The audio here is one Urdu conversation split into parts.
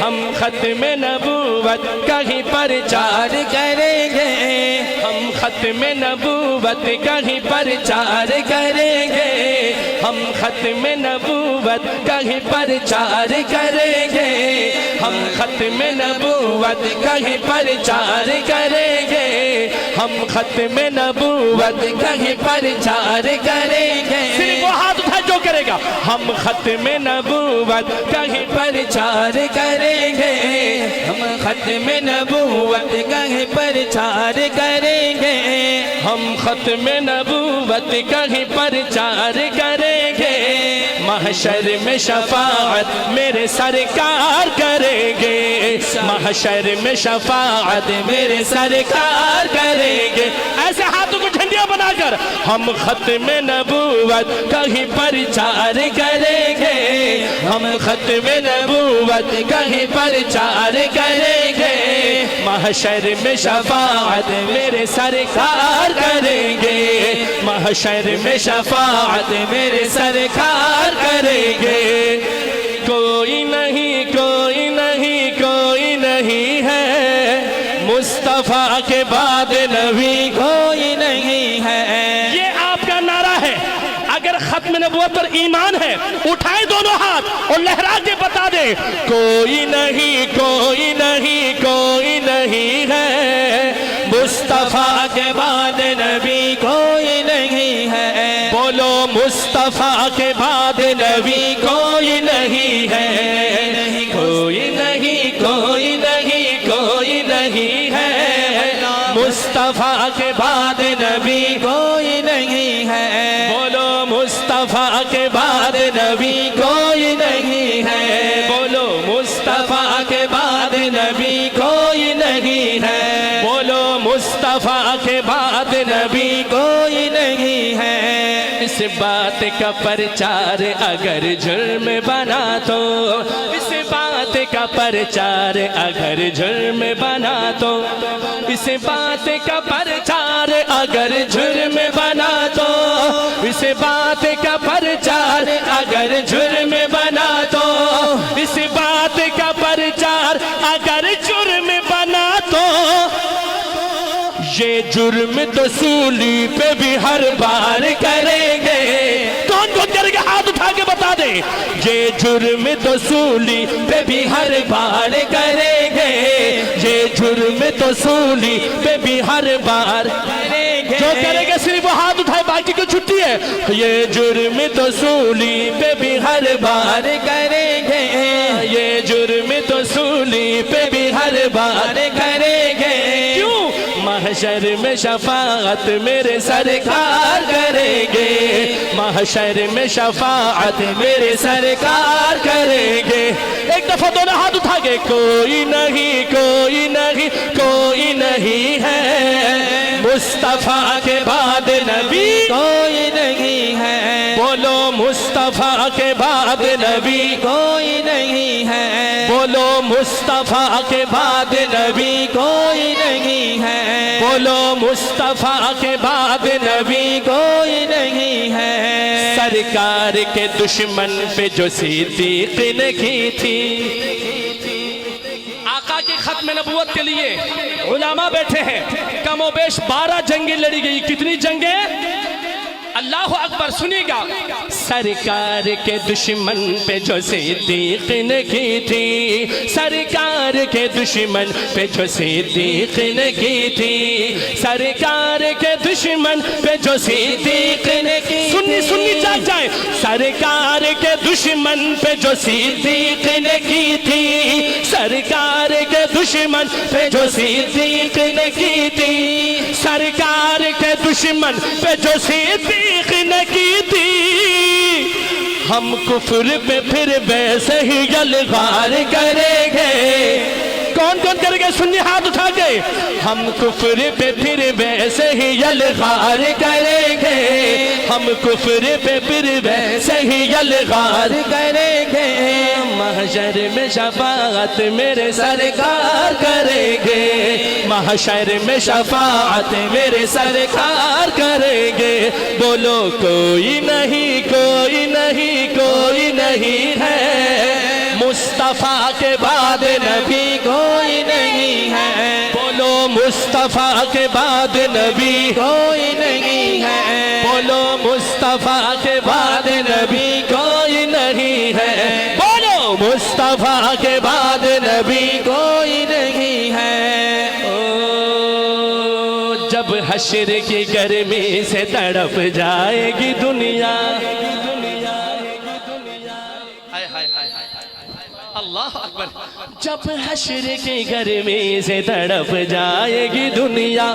ہم ختم نبوت کہیں پرچار کریں گے ہم ختم نبوت کہیں پرچار کریں گے ہم ختم نبوت کہیں پرچار کریں گے ہم ختم نبوت کہیں پرچار کریں گے ہم ختم نبوت کہیں پرچار کریں گے صرف وہ ہاتھ اٹھا جو کرے گا ہم ختم نبوت کہیں پرچار کریں گے ہم ختم نبوت کہیں پرچار کریں گے ہم ختم نبوت کہیں پرچار کریں گے محشر میں شفاعت میرے سرکار کریں گے محشر میں شفاعت میرے سرکار کریں گے ایسے ہاتھوں کو جھنڈیاں بنا کر ہم ختم نبوت کہیں پرچار کریں گے ہم ختم نبوت کہیں پرچار کریں گے محشر میں شفاعت میرے سرکار کریں گے محشر میں شفاعت میرے سرکار کریں گے کوئی نہیں کوئی نہیں کوئی نہیں ہے مصطفیٰ کے بعد نبی کوئی نہیں ہے یہ آپ کا نعرہ ہے اگر ختم نبوت پر ایمان ہے اٹھائیں دونوں ہاتھ اور لہرا کے بتا دیں کوئی نہیں کوئی نہیں کوئی نہیں ہے مصطفیٰ کے بعد نبی کوئی نہیں ہے بولو مصطفیٰ کے بعد نبی کوئی نہیں ہے کوئی نہیں کوئی نہیں کوئی نہیں ہے مصطفیٰ کے بعد نبی کوئی نہیں ہے بولو مصطفیٰ کے بعد نبی کوئی نہیں ہے بولو مصطفیٰ کے بعد نبی کوئی نہیں ہے بولو مصطفیٰ کے بعد نبی کوئی نہیں ہے اس بات کا پرچار اگر جرم بنا تو اس بات کا پرچار اگر جرم بنا تو اس بات کا پرچار اگر جرم بنا تو اس بات کا پرچار اگر جرم بنا تو اس بات کا پرچار اگر جرم بنا تو یہ جرم تو سولی پہ بھی ہر بار کریں گے کون کون کرے گا ہاتھ اٹھا کے بتا دیں یہ جرم تو سولی پہ بھی ہر بار کریں گے یہ جرم تو سولی پہ بھی ہر بار کریں گے جو کرے گا صرف وہ ہاتھ اٹھائے باقی کو چھٹی ہے یہ جرم تو سولی پہ بھی ہر بار کریں گے یہ جرم تو سولی پہ بھی ہر بار کریں گے کیوں محشر میں شفاعت میرے سرکار کریں گے محشر میں شفاعت میرے سرکار کریں گے ایک دفعہ دونوں ہاتھ اٹھا کے کوئی نہیں کوئی نہیں کوئی نہیں ہے مصطفیٰ کے بعد نبی کوئی نہیں ہے بولو مصطفیٰ کے بعد نبی کوئی نہیں ہے بولو مصطفیٰ کے بعد نبی کوئی نہیں ہے بولو مصطفیٰ کے بعد نبی کوئی نہیں ہے سرکار کے دشمن پہ جو صدیق نے کی تھی آقا کی ختم نبوت کے لیے علماء بیٹھے ہیں کم و بیش 12 جنگیں لڑی گئی کتنی جنگیں اللہ اکبر سنیے گا سرکار کے دشمن پہ جو صدیق نے کی تھی سرکار کے دشمن پہ جو صدیق نے کی تھی سرکار کے دشمن پہ جو صدیق نے کی سنی سنی جاگ جائیں سرکار کے دشمن پہ جو صدیق نے کی تھی سرکار کے دشمن پہ جو صدیق نے کی تھی سرکار کے دشمن پہ جو صدیق نے کی تھی ہم کفر پہ پھر ویسے ہی یلغار کریں گے کون کون کریں گے سنی ہاتھ اٹھا کے ہم کفر پہ پھر ویسے ہی یلغار کریں گے ہم کفر پہ پھر ویسے ہی یلغار کریں گے محشر میں شفاعت میرے سرکار کریں گے محشر میں شفاعت میرے سرکار کریں گے بولو کوئی نہیں کوئی نہیں کوئی نہیں ہے مصطفیٰ کے بعد نبی کوئی نہیں ہے بولو مصطفیٰ کے بعد نبی کوئی نہیں ہے بولو مصطفیٰ کے بعد نبی کوئی نہیں ہے بولو مصطفیٰ کے بعد نبی کوئی نہیں ہے جب حشر کی گرمی سے تڑپ جائے گی دنیا اللہ اکبر جب حشر کی گرمی سے تڑپ جائے گی دنیا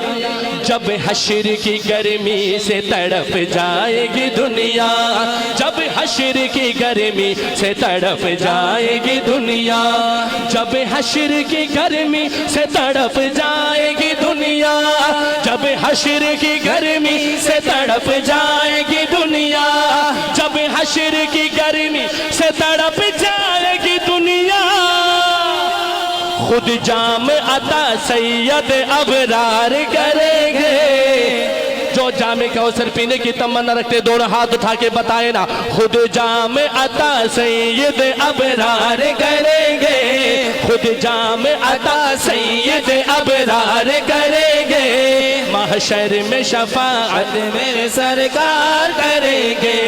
جب حشر کی گرمی سے تڑپ جائے گی دنیا جب حشر کی گرمی سے تڑپ جائے گی دنیا جب حشر کی گرمی سے تڑپ جائے گی دنیا جب حشر کی گرمی سے تڑپ جائے گی دنیا جب حشر کی گرمی سے تڑپ جائے گی دنیا خود جام عطا سید ابرار کریں گے جو جام کوثر پینے کی تمنا رکھتے دونوں ہاتھ اٹھا کے بتائے نا خود جام عطا سید ابرار کریں گے خود جام عطا سید ابرار کریں گے محشر میں شفاعت میرے سرکار کریں گے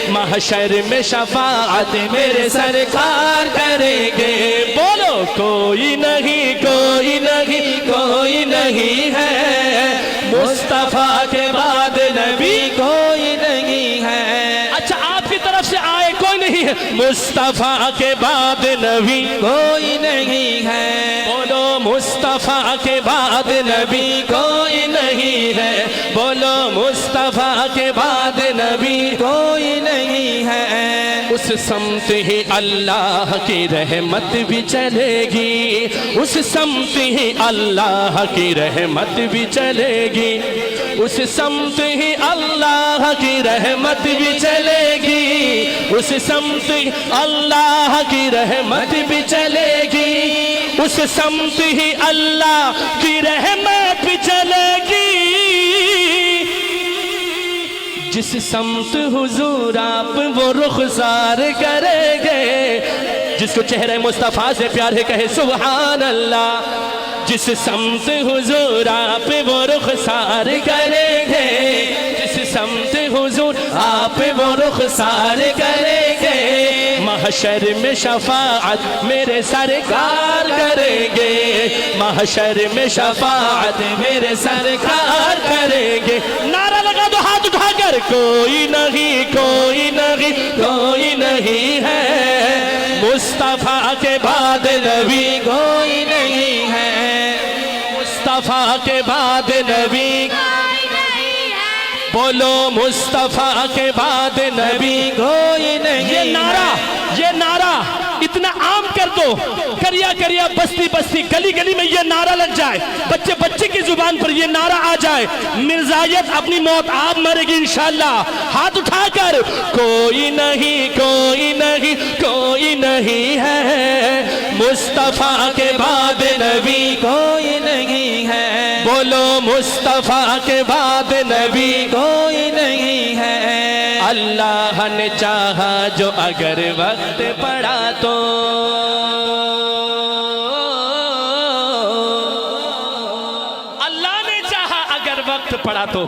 محشر میں شفاعت میرے سرکار کریں گے بولو کوئی نہیں کوئی نہیں کوئی نہیں ہے مصطفیٰ کے بعد نبی کوئی نہیں ہے اچھا آپ کی طرف سے آئے کوئی نہیں ہے مصطفیٰ کے بعد نبی کوئی نہیں ہے بولو مصطفیٰ کے بعد نبی کوئی نہیں ہے بولو مصطفیٰ کے بعد نبی کوئی نہیں ہے اس سمت ہی اللہ کی رحمت بھی چلے گی اس سمت ہی اللہ کی رحمت بھی چلے گی اس سمت ہی اللہ کی رحمت بھی چلے گی اس سمت ہی اللہ کی رحمت بھی چلے گی اس سمت ہی اللہ کی رحمت بھی چلے گی جس سمت حضور آپ وہ رخسار کریں گے جس کو چہرہ مصطفیٰ سے پیار ہے کہے سبحان اللہ جس سمت حضور آپ وہ رخسار کریں گے جس سمت حضور آپ وہ رخسار کریں گے محشر میں شفاعت میرے سرکار کریں گے محشر میں شفاعت میرے سرکار کریں گے نعرہ لگا دو ہاتھ اٹھا کر کوئی نہیں کوئی نہیں کوئی نہیں ہے مصطفیٰ کے بعد نبی کوئی نہیں ہے مصطفیٰ کے بعد نبی بولو مصطفیٰ کے بعد نبی کوئی نہیں یہ نعرہ اتنا عام کر دو کریا کریا بستی بستی گلی گلی میں یہ نعرہ لگ جائے بچے بچے کی زبان پر یہ نعرہ آ جائے مرزائیت اپنی موت آپ مرے گی انشاءاللہ ہاتھ اٹھا کر کوئی نہیں کوئی نہیں کوئی نہیں ہے مصطفیٰ کے بعد نبی کوئی نہیں ہے بولو مصطفیٰ کے بعد نبی کوئی نہیں ہے اللہ نے چاہا جو اگر وقت پڑا تو اللہ نے چاہا اگر وقت پڑا تو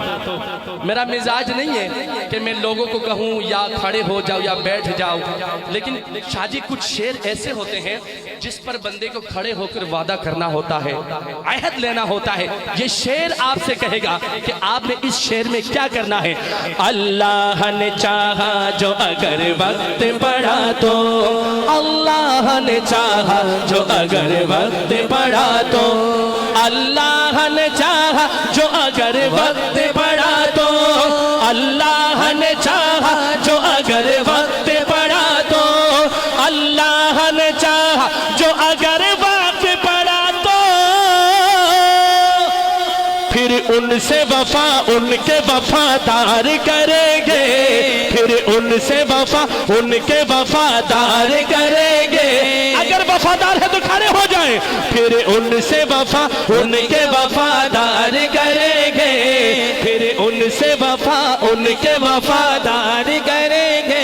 میرا مزاج نہیں ہے کہ میں لوگوں کو کہوں یا کھڑے ہو جاؤ یا بیٹھ جاؤ لیکن شاہ جی کچھ شعر ایسے ہوتے ہیں جس پر بندے کو کھڑے ہو کر وعدہ کرنا ہوتا ہے عہد لینا ہوتا ہے یہ شعر آپ سے کہے گا کہ آپ نے اس شعر میں کیا کرنا ہے اللہ نے چاہا جو اگر وقت پڑا تو اللہ نے چاہا جو اگر وقت پڑا تو اللہ نے چاہا جو اگر وقت پڑا تو اللہ نے چاہا جو اگر وقت پڑا تو اللہ نے چاہا جو اگر وقت پڑا تو پھر ان سے وفا ان کے وفادار کریں گے پھر ان سے وفا ان کے وفادار کریں گے اگر وفادار ہے تو کھڑے ہو جائیں پھر ان سے وفا ان کے وفادار کریں گے پھر ان سے وفا ان کے وفادار کریں گے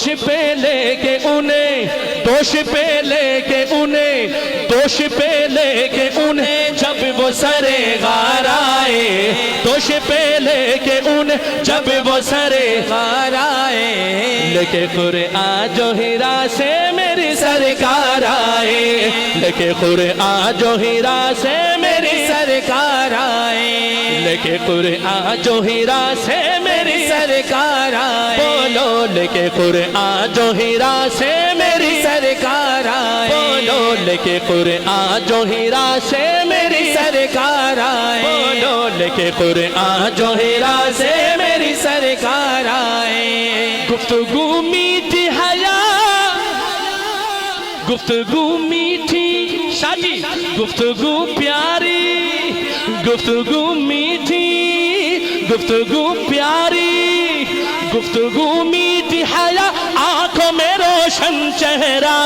دوش پہ لے کے انہیں دوش پہ لے کے انہیں دوش پہ لے کے انہیں جب وہ سرے غار آئے دوش پہ لے کے انہیں جب وہ سرے غار آئے لے کے قرآن جو ہیرا سے میری سرکار آئے لے کے قرآن جو ہیرا سے میری سرکار آئے لے کے قرآن جو ہیرا سے میری سرکار آئے بولو لے کے قرآن جو ہیرا سے میری سرکار آئے بولو لے کے قرآن جو ہیرا سے میری سرکار آئے بولو لے کے قرآن جو ہیرا سے میری سرکار آئے گفتگو میٹھی حیا گفتگو میٹھی شاہ جی گفتگو پیاری گفتگو میٹھی گفتگو پیاری گفتگو میٹھی حیا آنکھوں میں روشن چہرہ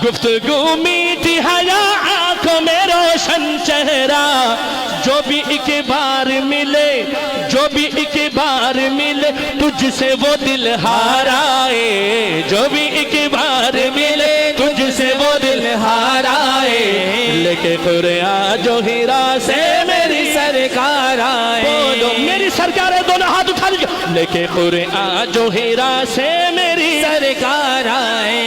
گفتگو میٹھی حیا آنکھوں میں روشن چہرہ جو بھی ایک بار ملے جو بھی ایک بار ملے تجھ سے وہ دل ہار آئے جو بھی ایک بار ملے تجھ سے وہ دل ہار آئے لے کے قرآن جو ہیرا سے میری سرکار آئے بولو میری سرکار ہے دونوں ہاتھ اٹھا لیجئے لے کے قرآن جو ہیرا سے میری سرکار آئے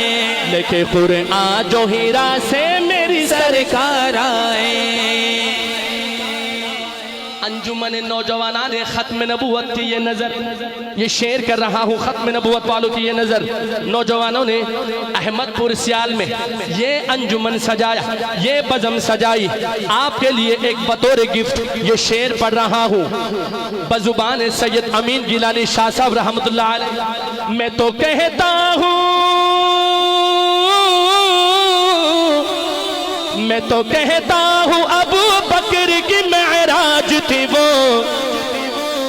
لے کے قرآن جو ہیرا سے میری سرکار آئے انجمن نوجوانان ختم نبوت کی یہ نظر یہ شعر کر رہا ہوں ختم نبوت والوں کی یہ نظر نوجوانوں نے احمد پور سیال میں یہ انجمن سجایا یہ بزم سجائی آپ کے لیے ایک بطور گفٹ یہ شعر پڑھ رہا ہوں بزبان سید امین گیلانی شاہ صاحب رحمت اللہ علیہ میں تو کہتا ہوں میں تو کہتا ہوں ابو بکر کی معراج تھی وہ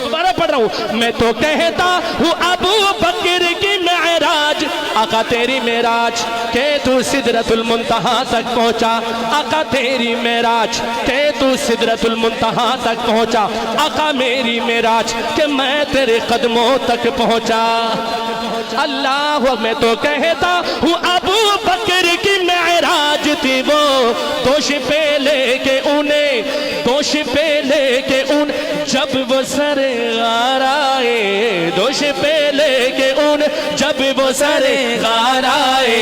دوبارہ پڑھ رہا ہوں میں تو کہتا ہوں ابو بکر کی معراج آقا تیری معراج کہ تو سدرۃ المنتہا تک پہنچا آقا تیری معراج کہ تو سدرۃ المنتہا تک پہنچا آقا میری معراج کہ میں تیرے قدموں تک پہنچا اللہ میں تو کہتا ہوں ابو بکر کی معراج تھی وہ دوش پہ لے کے انہیں دوش پہ لے کے انہیں جب وہ سر غار آئے دوش پہ لے کے انہیں جب وہ سر غار آئے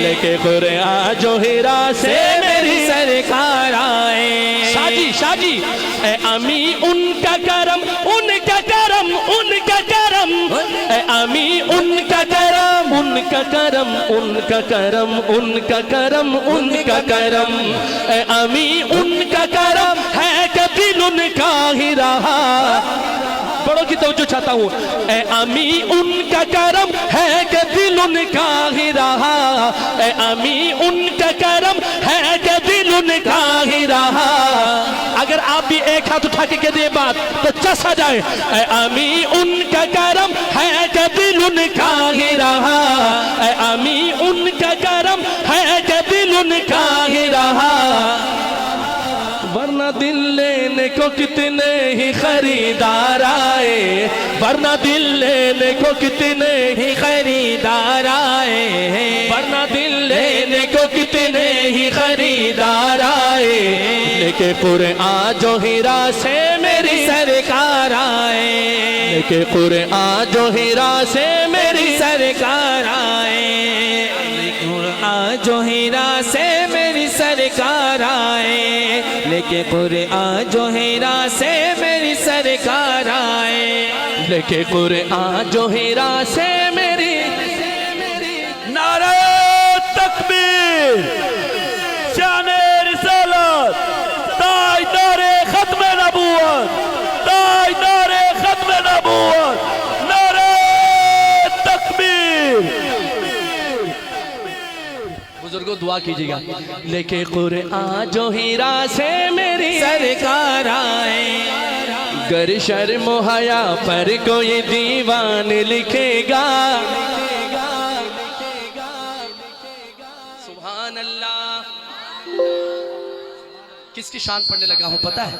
لے کے قرآن جو ہیرا سے میری سرکار آئے شاہ جی اے امی ان کا کرم ان کا کرم ان کا کرم اے امی ان کا کرم ان کا کرم ان کا کرم ان کا کرم ان کا کرم اے امی ان کا کرم ہے کہ دل ان کا ہی رہا بڑوں کی توجہ چاہتا ہوں اے امی ان کا کرم ہے کہ دل ان کا ہی رہا اے امی ان کا کرم ہے کہ دل ان کا ہی رہا اگر آپ بھی ایک ہاتھ اٹھا کے کہہ دیں بات تو چس آ جائے اے امی ان کا کرم ہے کہ دل ان کا ہی رہا اے امی ان کا کرم ہے کہ دل ان کا ہی رہا ورنہ دل لینے کو کتنے ہی خریدار آئے ورنہ دل لینے کو کتنے ہی خریدار آئے ورنہ دل لینے کو کتنے ہی خریدار آئے لیکن قرآن جو ہیرا سے میری سرکار آئے لیکن قرآن جو ہیرا سے میری سرکار آئے قرآن جو ہیرا سے میری سرکار آئے لیکن قرآن جو ہیرا سے میری سرکار آئے لیکن قرآن جو ہیرا سے میری نعرہ تکبیر شان رسالت تاجدار ختم نبوت تاجدار ختم نبوت نعرہ تکبیر بزرگوں دعا کیجئے گا لیکن قرآن جو ہیرا سے میری سرکار آئے گر شرم و حیا پر کوئی دیوان لکھے گا سبحان اللہ کس کی شان پڑھنے لگا ہوں پتہ ہے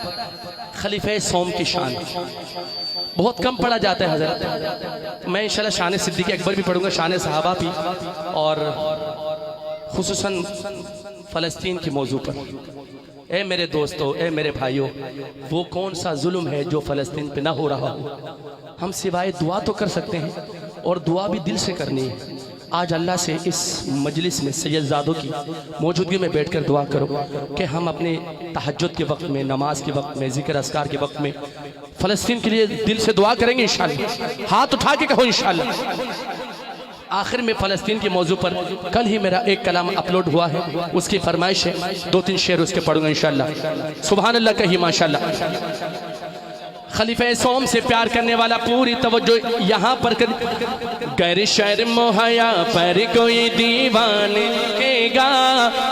خلیفہ سوم کی شان بہت کم پڑھا جاتا ہے حضرت. میں انشاءاللہ شان صدیق اکبر بھی پڑھوں گا, شان صحابہ بھی, اور خصوصاً فلسطین کے موضوع پر. اے میرے دوستو, اے میرے بھائیو, وہ کون سا ظلم ہے جو فلسطین پہ نہ ہو رہا ہو؟ ہم سوائے دعا تو کر سکتے ہیں, اور دعا بھی دل سے کرنی ہے. آج اللہ سے اس مجلس میں سید زادوں کی موجودگی میں بیٹھ کر دعا کرو کہ ہم اپنے تہجد کے وقت میں, نماز کے وقت میں, ذکر اذکار کے وقت میں فلسطین کے لیے دل سے دعا کریں گے انشاءاللہ. ہاتھ اٹھا کے کہو انشاءاللہ. آخر میں فلسطین کے موضوع پر کل ہی میرا ایک کلام اپلوڈ ہوا ہے, اس کی فرمائش ہے, 2-3 شعر اس کے پڑھوں گا انشاءاللہ. سبحان اللہ کہیے ماشاءاللہ. خلیفہ سوم سے پیار کرنے والا پوری توجہ یہاں پر کر. گر شر مہیا پر کوئی دیوان لکھے گا,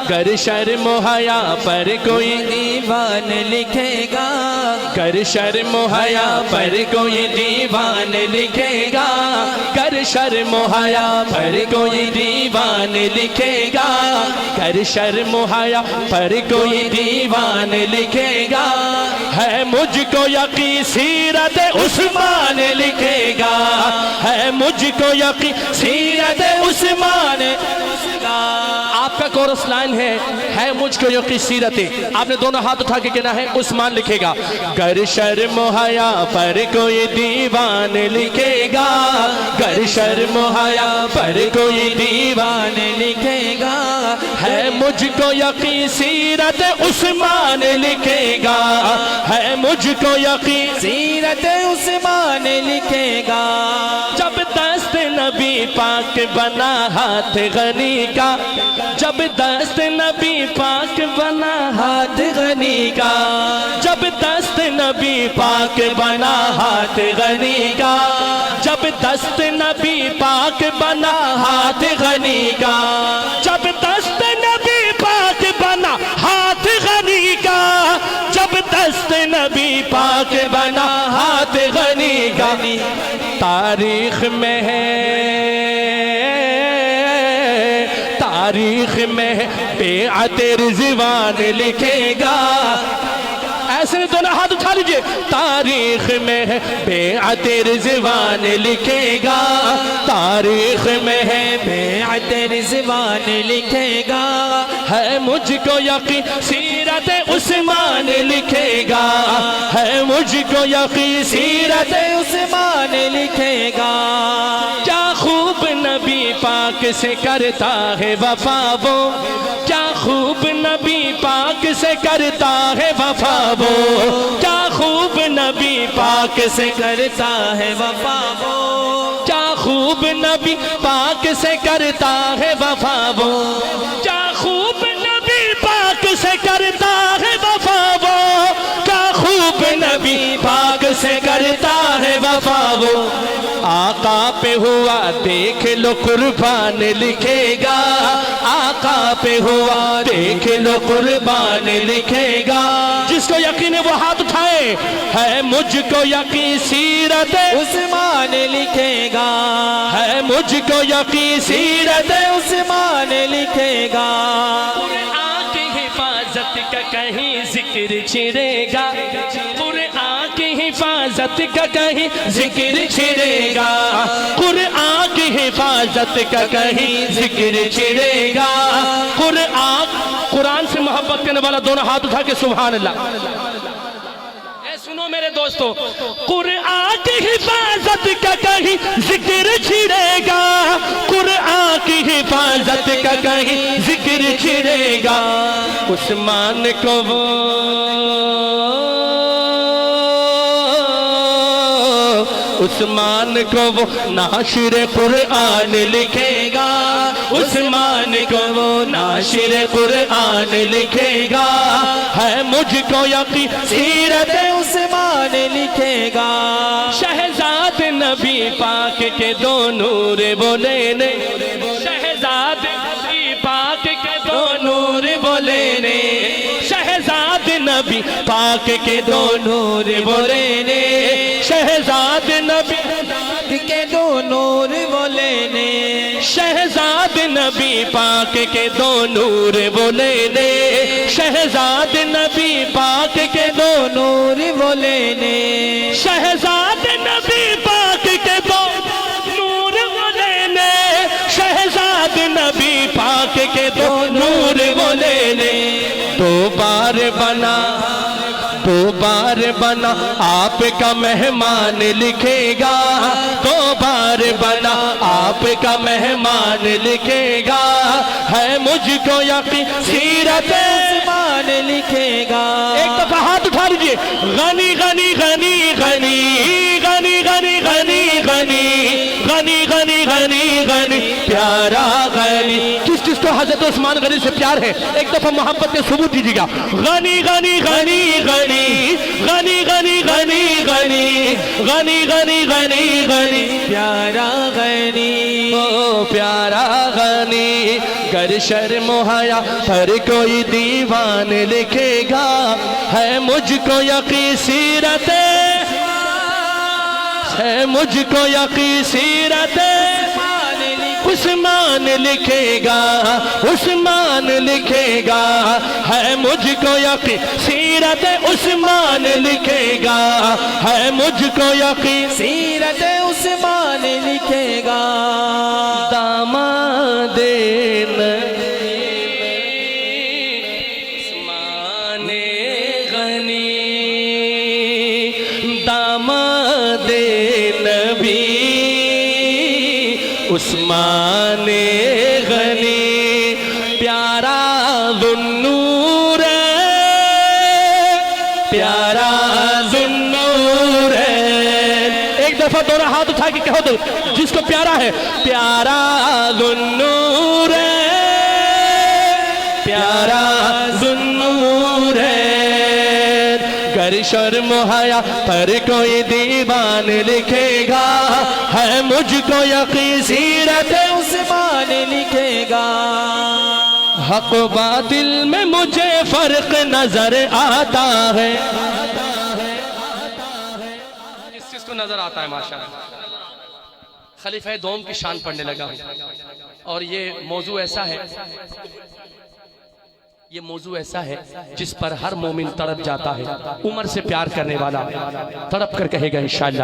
گر شر مہیا پر کوئی دیوان لکھے گا, گر شر مہیا پر کوئی دیوان لکھے گا, گر شر مہیا پر کوئی دیوان لکھے گا, گر شر مہیا پر کوئی دیوان لکھے گا. ہے مجھ کو یقین سیرت عثمان لکھے گا, ہے مجھ کو یقین سیرت عثمان. آپ کا کورس لائن ہے مجھ کو یقین سیرت. آپ نے دونوں ہاتھ اٹھا کے کہنا ہے عثمان لکھے گا. گر شر مہیا پر کوئی دیوان لکھے گا, گر شر مہیا پر کوئی دیوان لکھے گا, ہے مجھ کو یقین سیرت عثمان لکھے گا, ہے مجھ کو یقین سیرت عثمان لکھے گا. جب دست نبی پاک بنا ہاتھ غنی کا, جب دست نبی پاک بنا ہاتھ غنی کا, جب دست نبی پاک بنا ہاتھ غنی کا, جب دست نبی پاک بنا ہاتھ غنی کا, جب دست نبی پاک بنا ہاتھ غنی کا, جب دست نبی پاک بنا ہاتھ غنی کا. تاریخ میں ہے, تاریخ میں بیعت رضوان لکھے گا. ایسے نہیں دونوں ہاتھ اٹھا لیجئے. تاریخ میں ہے بیعت رضوان لکھے گا, تاریخ میں ہے بیعت رضوان لکھے گا, ہے مجھ کو یقین سیرت عثمان لکھے گا, ہے مجھ کو یقین سیرت عثمان لکھے گا. کیا خوب نبی پاک سے کرتا ہے وفا وہ, کیا خوب نبی پاک سے کرتا ہے وفا وہ, کیا خوب نبی پاک سے کرتا ہے وفا وہ, کیا خوب نبی پاک سے کرتا ہے وفا وہ, کیا خوب نبی پاک سے کرتا ہے وفا وہ, کیا خوب نبی پاک سے کرتا ہے وفا وہ. آقا پہ ہوا دیکھ لو قربان لکھے گا, آقا پہ ہوا دیکھ لو قربان لکھے گا. جس کو یقین ہے وہ ہاتھ اٹھائے. ہے مجھ کو یقین سیرت عثمان لکھے گا, ہے مجھ کو یقین سیرت عثمان لکھے گا. قرآن کی حفاظت کا کہیں ذکر چھڑے گا, قرآن کی حفاظت کا کہیں ذکر چھڑے گا, قرآن کی حفاظت کا کہیں ذکر چھڑے گا. قرآن سے محبت کرنے والا دونوں ہاتھ اٹھا کے سبحان اللہ. اے سنو میرے دوستو, قرآن کی حفاظت کا کہیں ذکر چھڑے گا, قرآن کی حفاظت کا کہیں ذکر چھڑے گا. عثمان کو وہ عثمان کو وہ ناشر قرآن لکھے گا, عثمان کو وہ ناشر قرآن لکھے گا. ہے مجھ کو یقین سیرت عثمان لکھے گا. شہزاد نبی پاک کے دو نور بولے نے, شہزاد نبی پاک کے دو نور بولے نے, شہزاد نبی پاک کے دو نور بولے نے, شہزاد نبی کے دو نور بولے نے, شہزاد نبی پاک کے دو نور بولے نے, شہزاد نبی پاک کے دو نور بولے نے, شہزاد نبی تو نور وہ لینے دو بار بنا آپ کا مہمان لکھے گا دو بار بنا آپ کا مہمان لکھے گا ہے مجھ کو یقین سیرت عثمان لکھے گا ایک دفعہ ہاتھ اٹھا لیجئے غنی غنی غنی غنی غنی غنی غنی غنی غنی غنی غنی پیارا غنی کس کو حضرت عثمان غنی سے پیار ہے ایک دفعہ محبت کے ثبوت دیجیے گا غنی غنی غنی غنی غنی غنی غنی غنی غنی غنی غنی غنی پیارا غنی او پیارا غنی گر شرم و حیا پر کوئی دیوان لکھے گا ہے مجھ کو یقین سیرت ہے مجھ کو یقین سیرت عثمان لکھے گا عثمان لکھے گا ہے مجھ کو یقین سیرت عثمان لکھے گا ہے مجھ کو یقین سیرت عثمان لکھے گا داماد نبی عثمان غنی داماد نبی عثمان غنی پیارا ذوالنور پیارا ذوالنور ایک دفعہ دونوں ہاتھ اٹھا کے کہو دو جس کو پیارا ہے پیارا ذوالنور پیارا ذوالنور گر شرم و حیا پر کوئی دیوان لکھے گا ہے مجھ کو یقین سیرت عثمان لکھے گا حق و باطل میں مجھے فرق نظر آتا ہے کس چیز کو نظر آتا ہے ماشاءاللہ خلیفہ دوم کی شان پڑھنے لگا ہوں اور یہ موضوع ایسا ہے یہ موضوع ایسا ہے جس پر ہر مومن تڑپ جاتا ہے عمر سے پیار کرنے والا تڑپ کر کہے گا انشاءاللہ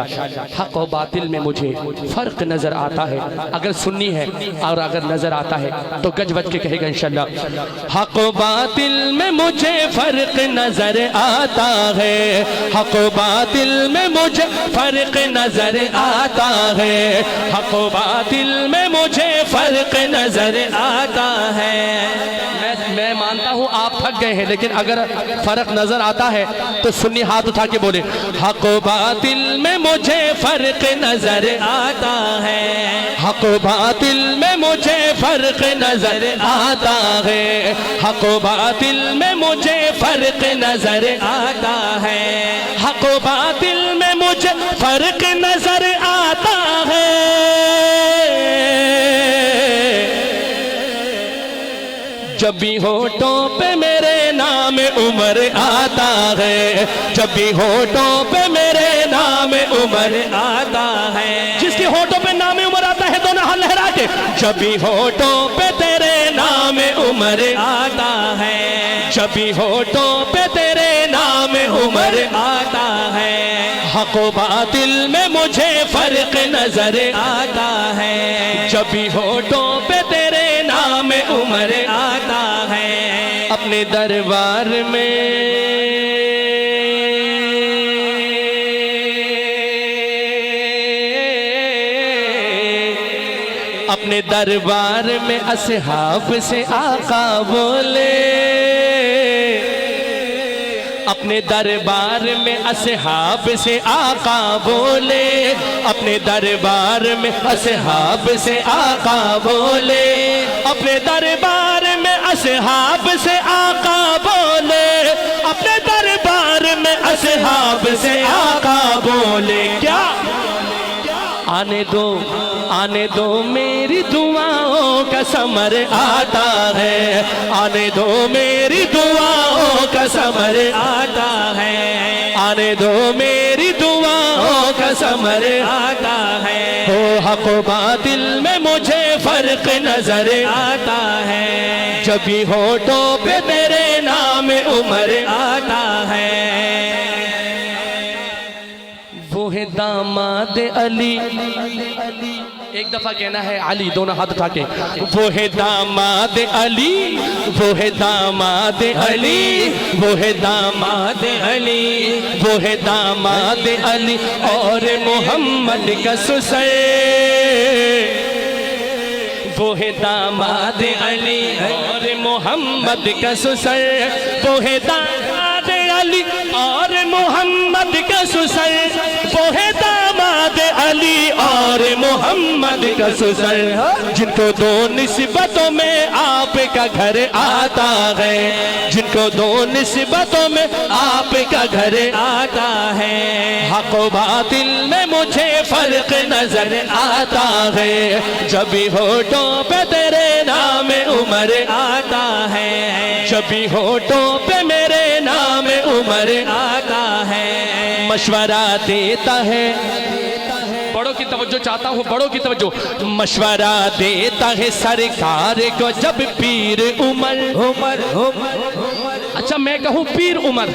حق و باطل میں مجھے فرق نظر آتا ہے اگر سنی ہے اور اگر نظر آتا ہے تو گج بج کے کہے گا انشاءاللہ حق و باطل میں مجھے فرق نظر آتا ہے حق و باطل میں مجھے فرق نظر آتا ہے حق و باطل میں مجھے فرق نظر آتا ہے میں مانتا ہوں آپ تھک گئے ہیں لیکن اگر فرق نظر آتا ہے تو سنی ہاتھ اٹھا کے بولے حق و باطل میں مجھے فرق نظر آتا ہے حق و باطل میں مجھے فرق نظر آتا ہے حق و باطل میں مجھے فرق نظر آتا ہے حق و باطل میں مجھے فرق نظر آتا ہے جب بھی ہونٹوں پہ میرے نام عمر آتا ہے جب بھی ہونٹوں پہ میرے نام عمر آتا ہے جس کے ہونٹوں پہ نام عمر آتا ہے دونوں ہاتھ لہرا کے جب بھی ہونٹوں پہ تیرے نام عمر آتا ہے جب بھی ہونٹوں پہ تیرے نام عمر آتا ہے حق و باطل میں مجھے فرق نظر آتا ہے جب بھی ہونٹوں پہ تیرے نام عمر آتا ہے اپنے دربار میں اپنے دربار میں اصحاب سے آقا بولے اپنے دربار میں اصحاب سے آقا بولے اپنے دربار میں اصحاب سے آقا بولے اپنے دربار میں اصحاب سے آقا بولے اپنے دربار میں اصحاب سے آقا بولے کیا آنے دو میری دعاؤں کا ثمر آتا ہے آنے دو میری دعاؤں کا ثمر آتا ہے آنے دو میری دعاؤں کا ثمر آتا ہے ہو حق و باطل میں مجھے فرق نظر آتا ہے جب بھی ہونٹوں پہ میرے نام عمر آتا ہے وہ ہے داماد علی ایک دفعہ کہنا ہے علی، دونوں ہاتھ اٹھا کے، وہ ہے داماد علی، وہ ہے داماد علی، وہ ہے داماد علی، وہ ہے داماد علی اور محمد کا سسر، وہ ہے داماد علی اور محمد کا سسر، وہ ہے داماد علی اور محمد کا سسر، وہ ہے داماد علی اور محمد کا سسر، جن کو دو نسبتوں میں آپ کا گھر آتا ہے، جن کو دو نسبتوں میں آپ کا گھر آتا ہے، حق و باطل میں مجھے فرق نظر آتا ہے، جب بھی ہونٹوں پہ تیرے نام عمر آتا ہے، جب بھی ہونٹوں پہ میرے نام عمر آتا ہے، مشورہ دیتا ہے، بڑوں کی توجہ چاہتا ہوں، بڑوں کی توجہ، مشورہ دیتا ہے سرکار کو جب پیر عمر، اچھا میں کہوں پیر عمر،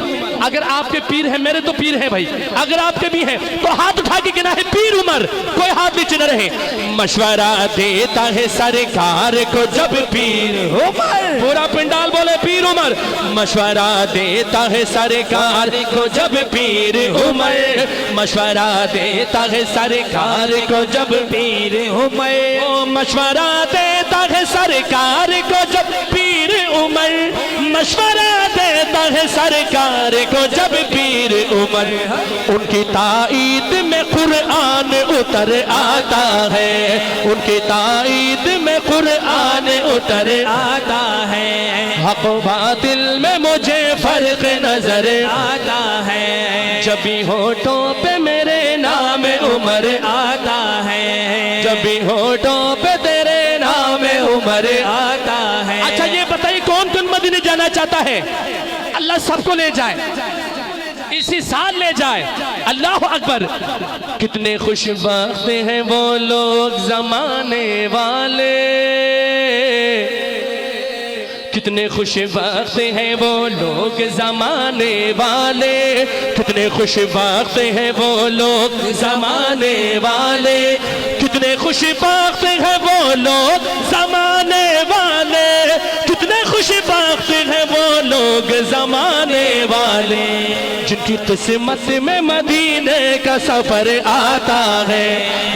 اگر آپ کے پیر ہیں، میرے تو پیر ہیں بھائی، اگر آپ کے بھی ہیں تو ہاتھ اٹھا کے کہنا ہے پیر عمر، کوئی ہاتھ نیچے نہ رہے، مشورہ دیتا ہے سرکار کو جب پیر عمر، پورا پنڈال بولے پیر عمر، مشورہ دیتا ہے سرکار کو جب پیر عمر، مشورہ دیتا ہے سرکار کو جب پیر عمر، مشورہ دیتا ہے سرکار کو جب پیر عمر، مشورہ دیتا ہے سرکار کو جب پیر عمر، ان کی تائید میں قرآن اتر آتا ہے، ان کی تائید میں قرآن اتر آتا ہے، حق و باطل میں مجھے فرق نظر آتا ہے، جب بھی ہونٹوں پہ میرے نام عمر آتا ہے، جب بھی ہونٹوں پہ تیرے نام عمر آتا ہے۔ اچھا یہ بتائیے کون کون مدینے جانا چاہتا ہے؟ اللہ سب کو لے جائے، اسی سال لے جائے، اللہ اکبر۔ کتنے خوش بخت ہیں وہ لوگ زمانے والے، کتنے خوش بخت ہیں وہ لوگ زمانے والے، کتنے خوش بخت ہیں وہ لوگ زمانے والے، کتنے خوش بخت ہیں وہ لوگ زمانے والے، کتنے خوش بخت ہیں وہ لوگ زمانے والے، جن کی قسمت میں مدینے کا سفر آتا ہے،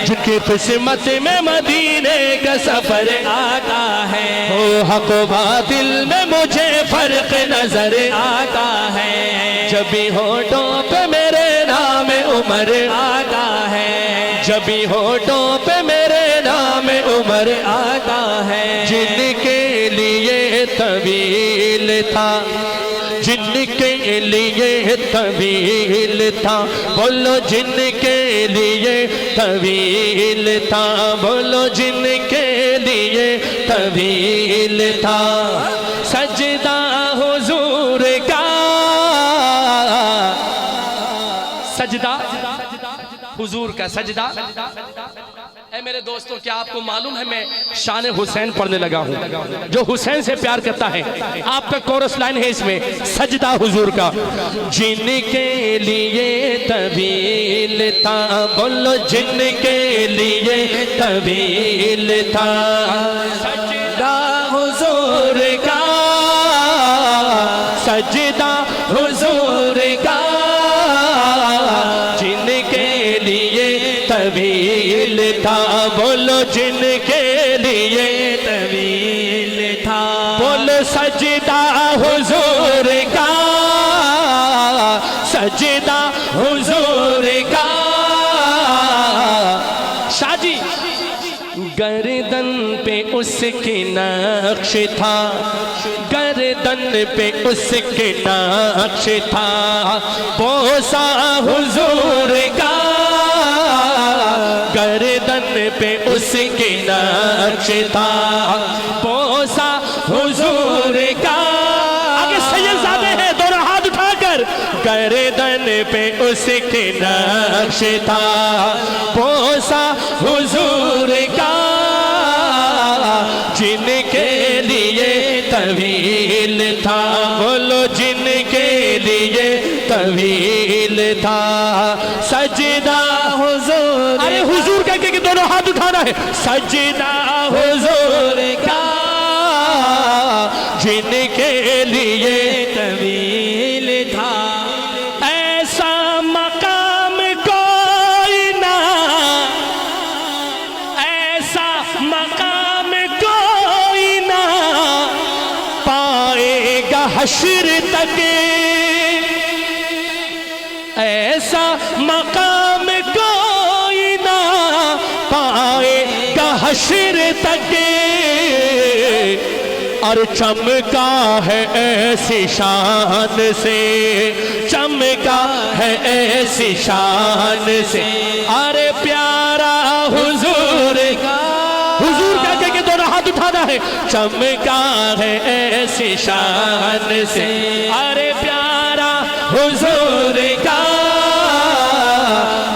جن کی قسمت میں مدینے کا سفر آتا ہے، حق و باطل میں مجھے فرق نظر آتا ہے، جب بھی ہونٹوں پہ میرے نام عمر آتا ہے، جب بھی ہونٹوں پہ میرے نام عمر آتا ہے، جن کے لیے طویل تھا، جن کے لیے طویل تھا، بولو جن کے لیے طویل تھا، بولو جن کے لیے طویل تھا، سجدہ حضور کا، سجدہ حضور کا سجدہ۔ اے میرے دوستوں کیا آپ کو معلوم ہے میں شان حسین پڑھنے لگا ہوں، جو حسین سے پیار کرتا ہے، آپ کا کورس لائن ہے اس میں سجدہ حضور کا، جن کے لیے طویل تھا، بولو جن کے لیے طویل تھا، سجدہ حضور کا، سجدہ حضور کا، جن کے لیے طویل تھا، بولو جن کے لیے طویل تھا، بولو سجدہ حضور کا، سجدہ حضور کا۔ شاہ جی گردن پہ اس کے نقش تھا، گردن پہ اس کے نقش تھا، بوسہ حضور کا، گردن پہ اس کے نقش تھا، بوسہ حضور کا۔ آگے سید زادے ہیں دونوں ہاتھ اٹھا کر، گردن پہ اس کے نقش تھا، بوسہ حضور کا، جن کے لیے طویل تھا، بولو جن کے لیے طویل تھا سجدہ حضور ارے حضور کہہ کے کہ دونوں ہاتھ اٹھانا ہے سجدہ حضور کا جن کے لیے طویل تھا ایسا مقام کوئی نہ ایسا مقام کوئی نہ پائے گا حشر تک ایسا مقام کوئی نہ پائے گا حشر تک اور چمکا ہے ایسی شان سے چمکا ہے ایسی شان سے ارے پیارا حضور کا حضور کہہ کے دونوں ہاتھ اٹھانا ہے چمکا ہے ایسی شان سے ارے پیارا حضور کا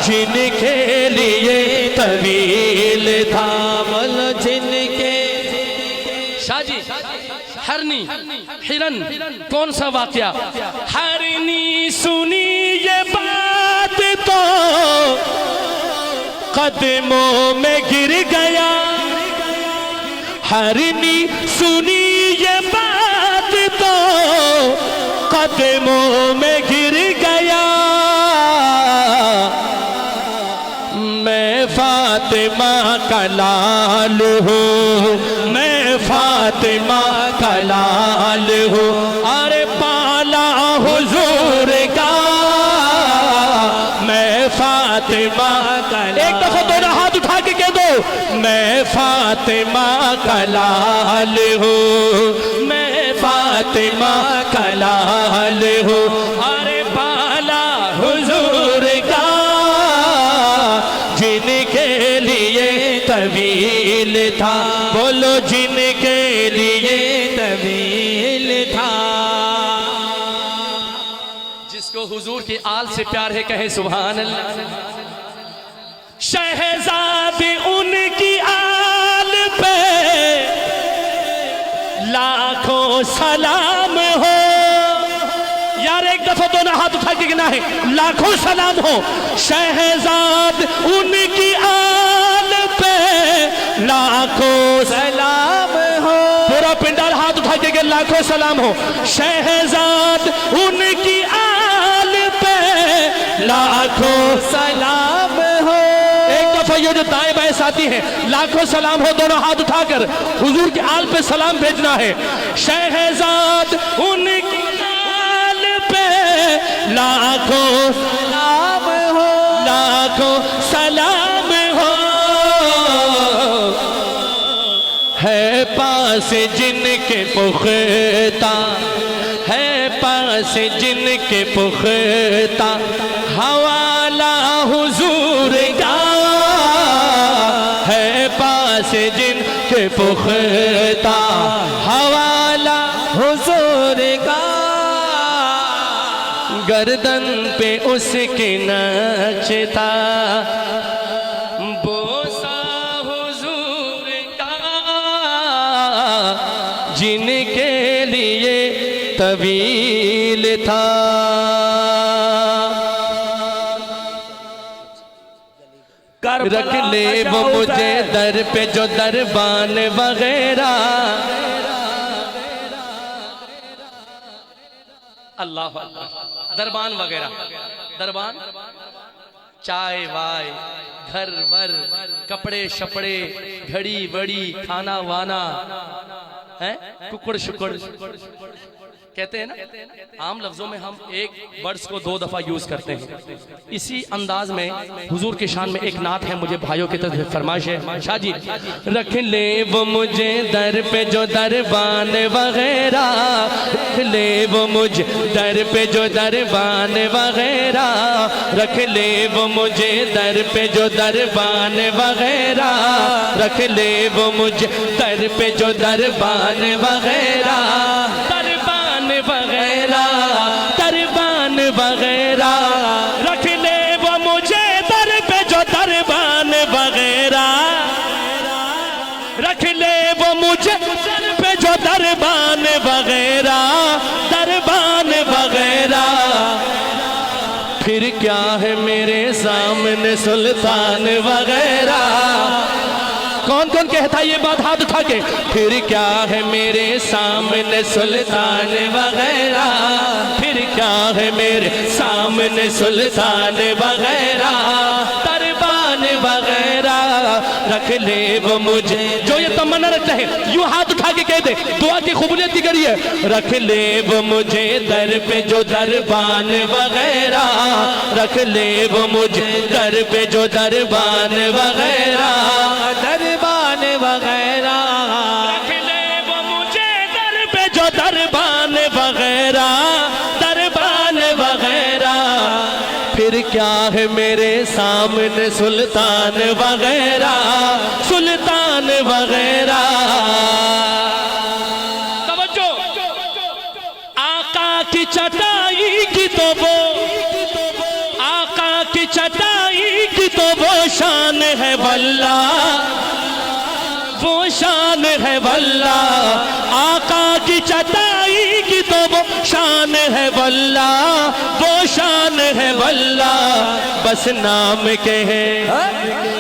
جن کے لیے طویل تھا بولو جن کے شاہ جی ہرنی ہرن کون سا واقعہ ہرنی سنی یہ بات تو قدموں میں گر گیا ہرنی سنی یہ بات تو قدموں میں گر گیا میں فاطمہ کا لال ہوں میں فاطمہ کا لال ہوں ارے پالا حضور کا میں فاطمہ کا لال ایک دفعہ دونوں ہاتھ اٹھا کے کہہ دو میں فاطمہ کا لال ہوں میں فاطمہ کا لال ہوں ارے پالا حضور کا جن کے لیے طویل تھا بولو جن کے لیے طویل تھا جس کو حضور کی آل سے پیار ہے کہے سبحان اللہ شہزادی ان کی آل پہ لاکھوں سلام ہو یار ایک دفعہ دونوں ہاتھ اٹھا کے گنا ہے لاکھوں سلام ہو شہزاد ان کی آل پہ لاکھوں سلام ہو پورا پنڈال ہاتھ اٹھا کے کہ لاکھوں سلام ہو شہزاد ان کی آل پہ لاکھوں سلام ہو ایک دفعہ یہ جو دائیں بائیں ساتھی ہیں لاکھوں سلام ہو دونوں ہاتھ اٹھا کر حضور کی آل پہ سلام بھیجنا ہے شہزاد ان کی آل پہ لاکھوں سلام ہو لاکھوں سلام ہو ہے پاس جن کے پختہ ہے پاس جن کے پختہ حوالہ حضور کا ہے پاس جن کے پختہ حوالہ حضور کا گردن پہ اس کے نقش تھا بوسہ حضور کا جن کے لیے طویل تھا رکھ لے وہ مجھے در پہ جو دربان وغیرہ اللہ دربان وغیرہ دربان چائے وائے گھر ور کپڑے شپڑے گھڑی بڑی کھانا وانا ککڑ شکڑ کہتے ہیں نا عام لفظوں میں ہم ایک ورڈز کو 2 دفعہ یوز کرتے ہیں اسی انداز میں حضور کی شان میں ایک نعت ہے مجھے بھائیوں کی طرف فرمائش ہے شاہ جی رکھ لے وہ مجھے در پہ جو دربان وغیرہ رکھ لے وہ مجھے در پہ جو دربان وغیرہ رکھ لے وہ مجھے در پہ جو دربان وغیرہ رکھ لے وہ مجھے در پہ جو دربان وغیرہ وغیرہ دربان وغیرہ رکھ لے وہ مجھے در پہ جو دربان وغیرہ رکھ لے وہ مجھے در پہ جو دربان وغیرہ دربان وغیرہ سامنے سلطان وغیرہ. کون کون کہتا یہ بات ہاتھ اٹھا کے؟ پھر کیا ہے میرے سامنے سلطان وغیرہ, پھر کیا ہے میرے سامنے سلطان وغیرہ, دربان وغیرہ رکھ لے وہ مجھے. جو یہ تمنا رکھتا ہے یوں ہاتھ اٹھا کے کہہ دے, دعا کی قبولیت کی کریے. رکھ لے وہ مجھے در پہ جو دربان وغیرہ, رکھ لے وہ مجھے در پہ جو دربان وغیرہ, دربان وغیرہ. رکھ لے وہ مجھے در پہ جو دربان وغیرہ, دربان وغیرہ. پھر کیا ہے میرے سامنے سلطان وغیرہ, سلطان وغیرہ. توجہ, آقا کی چٹائی کی تو وہ, آقا کی چٹائی کی تو وہ شان ہے واللہ, وہ شان ہے واللہ. آقا کی چٹائی کی تو وہ شان ہے واللہ, وہ شان ہے واللہ. بس نام کے ہے,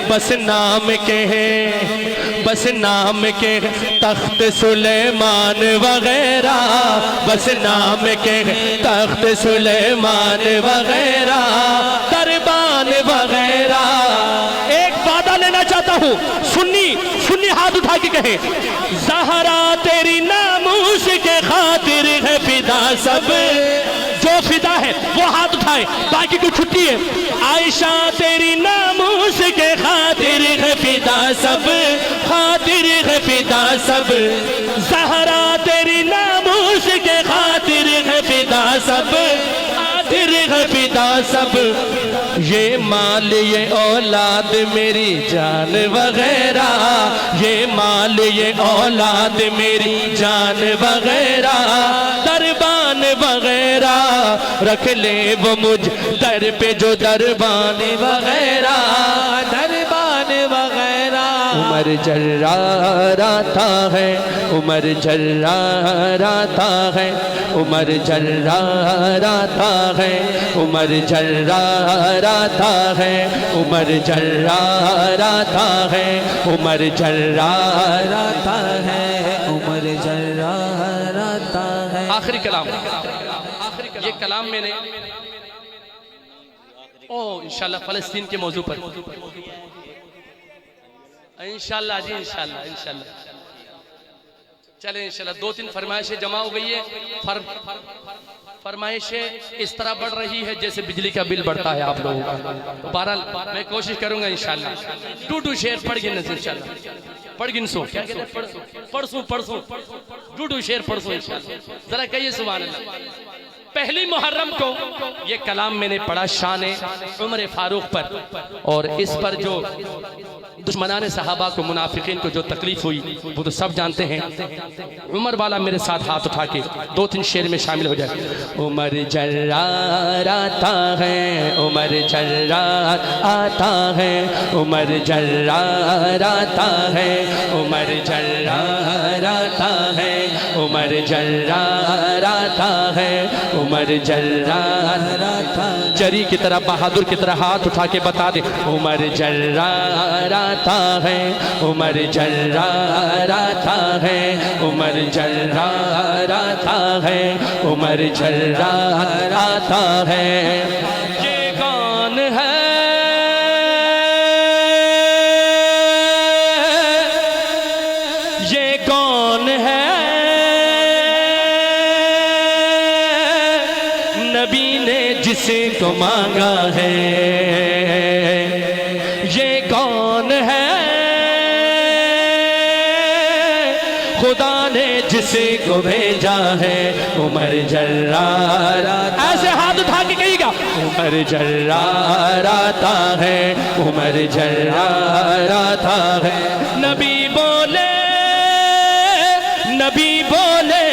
بس نام کے ہے, بس نام کے تخت سلیمان وغیرہ, بس نام کے تخت سلیمان وغیرہ, دربان وغیرہ. ایک وعدہ لینا چاہتا ہوں, سنی سنی ہاتھ اٹھا کے کہے, زہرا تیری ناموس کے خاطر ہے فدا سب. جو فدا ہے وہ ہاتھ اٹھائے, باقی کو چھٹی ہے. عائشہ تیری ناموس کے خاطر ہے فدا سب, خاطر ہے فدا سب. زہرا تیری ناموس کے خاطر ہے فدا سب, خاطر ہے فدا سب. یہ مال یہ اولاد میری جان وغیرہ, یہ مال یہ اولاد میری جان وغیرہ, دربان وغیرہ. رکھ لے وہ مجھ در پہ جو دربان وغیرہ, دربان وغیرہ. عمر جرار آتا ہے, عمر جرار آتا ہے, عمر جرار آتا ہے, عمر جرار آتا ہے, عمر جرار آتا ہے, عمر جرار آتا ہے, عمر جرار آتا ہے. آخری کلام, یہ کلام میں نے انشاءاللہ فلسطین کے موضوع پر, انشاءاللہ جی انشاءاللہ انشاءاللہ. چلیں انشاءاللہ, دو تین فرمائشیں جمع ہو گئی ہے. فرمائشیں اس طرح بڑھ رہی ہے جیسے بجلی کا بل بڑھتا ہے آپ لوگوں کا. بہرحال میں کوشش کروں گا انشاءاللہ. ڈو شیر پڑھ گن انشاءاللہ, پڑھ گن سو, پڑھ سو ڈو شیر پڑھ سو انشاءاللہ. ذرا کہیے سبحان اللہ. پہلی محرم کو یہ کلام میں نے پڑھا شان عمر فاروق پر, اور اس پر جو دشمنان صحابہ کو, منافقین کو جو تکلیف ہوئی وہ تو سب جانتے ہیں. عمر والا میرے ساتھ ہاتھ اٹھا کے دو تین شعر میں شامل ہو جائے. عمر جرار آتا ہے, عمر جرار آتا ہے, عمر جرار آتا ہے, عمر جرار آتا ہے, عمر جرار آتا ہے, عمر جرار آتا ہے. جری کی طرح بہادر کی طرح ہاتھ اٹھا کے بتا دے, عمر جرار آتا ہے, عمر جرار آتا ہے, عمر جرار آتا ہے, عمر جرار آتا ہے. یہ کون ہے, یہ کون ہے, نبی نے جسے کو مانگا ہے. یہ کون ہے, خدا نے جسے کو بھیجا ہے. عمر جرار ایسے ہاتھ اٹھا کے کہیے گا, عمر جرار آتا ہے, عمر جرار آتا ہے. نبی بولے, نبی بولے,